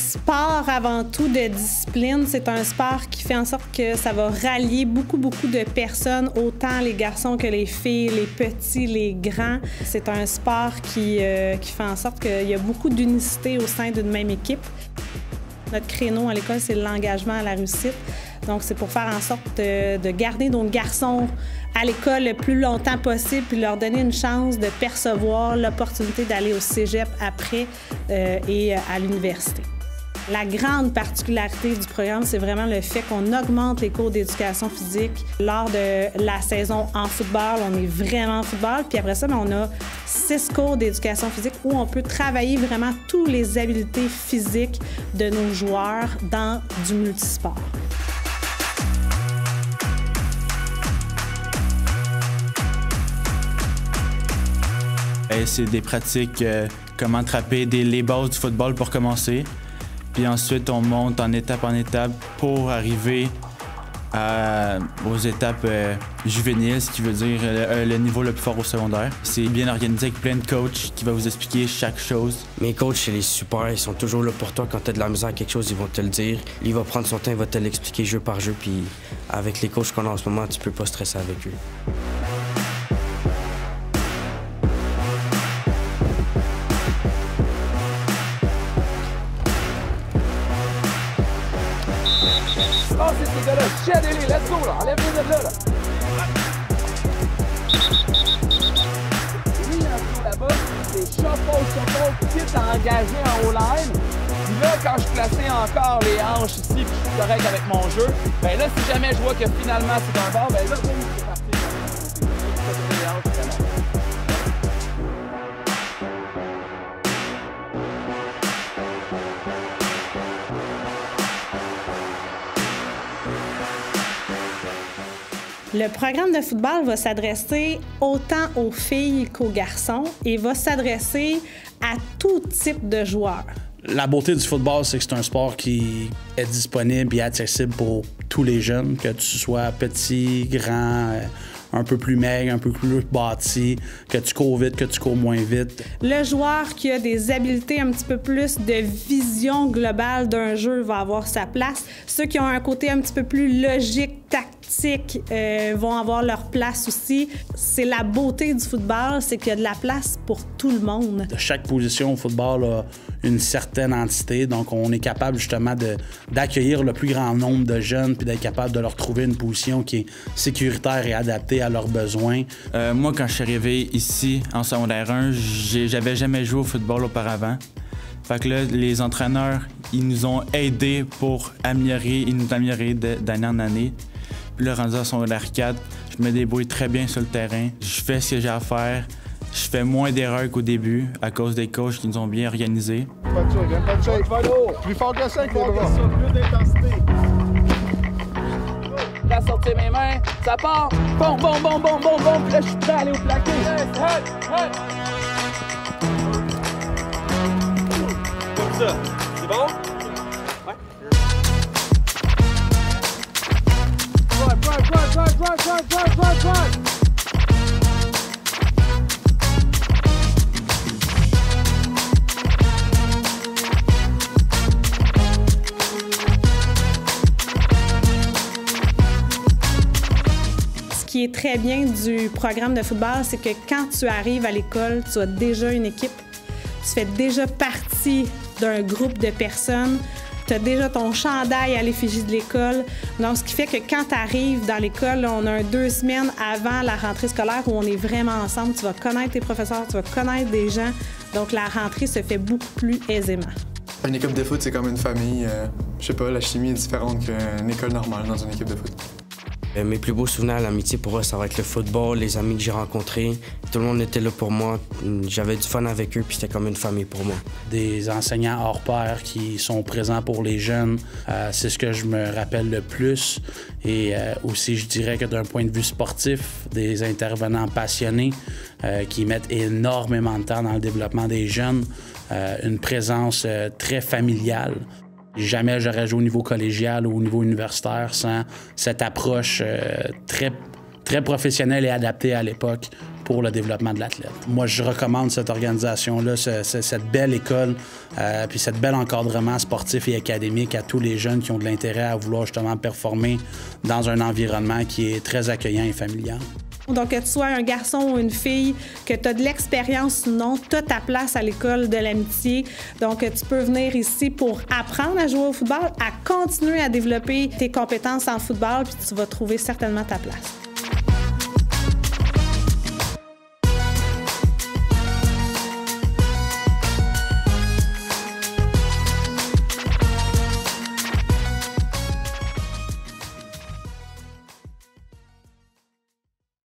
sport avant tout de discipline. C'est un sport qui fait en sorte que ça va rallier beaucoup de personnes, autant les garçons que les filles, les petits, les grands. C'est un sport qui fait en sorte qu'il y a beaucoup d'unicité au sein d'une même équipe. Notre créneau à l'école, c'est l'engagement à la réussite. Donc, c'est pour faire en sorte de garder nos garçons à l'école le plus longtemps possible puis leur donner une chance de percevoir l'opportunité d'aller au cégep après et à l'université. La grande particularité du programme, c'est vraiment le fait qu'on augmente les cours d'éducation physique. Lors de la saison en football, on est vraiment en football. Puis après ça, on a 6 cours d'éducation physique où on peut travailler vraiment toutes les habiletés physiques de nos joueurs dans du multisport. C'est des pratiques, comment attraper les bases du football pour commencer. Puis ensuite, on monte en étape pour arriver aux étapes juvéniles, ce qui veut dire le niveau le plus fort au secondaire. C'est bien organisé avec plein de coachs qui vont vous expliquer chaque chose. Mes coachs, c'est les super, ils sont toujours là pour toi. Quand tu as de la misère à quelque chose, ils vont te le dire. Il va prendre son temps, il va te l'expliquer jeu par jeu. Puis avec les coachs qu'on a en ce moment, tu peux pas stresser avec eux. Oh, c'est ces gars-là, chiadez-les, let's go, là, enlève-les de là, là. Oui, il y a un coup là-bas, c'est shuffle, quitte à engager en O-line. Puis là, quand je plaçais encore les hanches ici, puis je suis correct avec mon jeu, ben là, si jamais je vois que finalement c'est un bord, ben là, boum, c'est parti. Les hanches, c'est bon. Le programme de football va s'adresser autant aux filles qu'aux garçons et va s'adresser à tout type de joueurs. La beauté du football, c'est que c'est un sport qui est disponible et accessible pour tous les jeunes, que tu sois petit, grand, un peu plus maigre, un peu plus bâti, que tu cours vite, que tu cours moins vite. Le joueur qui a des habiletés un petit peu plus de vision globale d'un jeu va avoir sa place. Ceux qui ont un côté un petit peu plus logique, tactique, vont avoir leur place aussi. C'est la beauté du football, c'est qu'il y a de la place pour tout le monde. Chaque position au football a une certaine entité, donc on est capable justement d'accueillir le plus grand nombre de jeunes puis d'être capable de leur trouver une position qui est sécuritaire et adaptée à leurs besoins. Moi, quand je suis arrivé ici, en secondaire 1, j'avais jamais joué au football auparavant. Fait que là, les entraîneurs, ils nous ont aidés pour nous améliorer d'année en année. Puis là, rendu à secondaire 4, je me débrouille très bien sur le terrain. Je fais ce que j'ai à faire. Je fais moins d'erreurs qu'au début à cause des coachs qui nous ont bien organisés. Pas de shake, pas d'eau. Plus fort que ça avec les bras. Plus d'intensité. Là, sortir mes mains, ça part. Bon. Puis là, je suis prêt à aller au plaqué. Hey. Comme ça. C'est bon? Ouais. Drive. Ce qui est très bien du programme de football, c'est que quand tu arrives à l'école, tu as déjà une équipe, tu fais déjà partie d'un groupe de personnes, tu as déjà ton chandail à l'effigie de l'école. Donc, ce qui fait que quand tu arrives dans l'école, on a 2 semaines avant la rentrée scolaire où on est vraiment ensemble. Tu vas connaître tes professeurs, tu vas connaître des gens. Donc, la rentrée se fait beaucoup plus aisément. Une équipe de foot, c'est comme une famille. Je sais pas, la chimie est différente qu'une école normale dans une équipe de foot. Mes plus beaux souvenirs à l'amitié, pour eux, ça va être le football, les amis que j'ai rencontrés. Tout le monde était là pour moi. J'avais du fun avec eux, puis c'était comme une famille pour moi. Des enseignants hors pair qui sont présents pour les jeunes, c'est ce que je me rappelle le plus. Et aussi, je dirais que d'un point de vue sportif, des intervenants passionnés qui mettent énormément de temps dans le développement des jeunes, une présence très familiale. Jamais j'aurais joué au niveau collégial ou au niveau universitaire sans cette approche très très professionnelle et adaptée à l'époque pour le développement de l'athlète. Moi, je recommande cette organisation-là, cette belle école, puis cette bel encadrement sportif et académique à tous les jeunes qui ont de l'intérêt à vouloir justement performer dans un environnement qui est très accueillant et familial. Donc, que tu sois un garçon ou une fille, que tu as de l'expérience ou non, tu as ta place à l'école de l'amitié. Donc, tu peux venir ici pour apprendre à jouer au football, à continuer à développer tes compétences en football, puis tu vas trouver certainement ta place.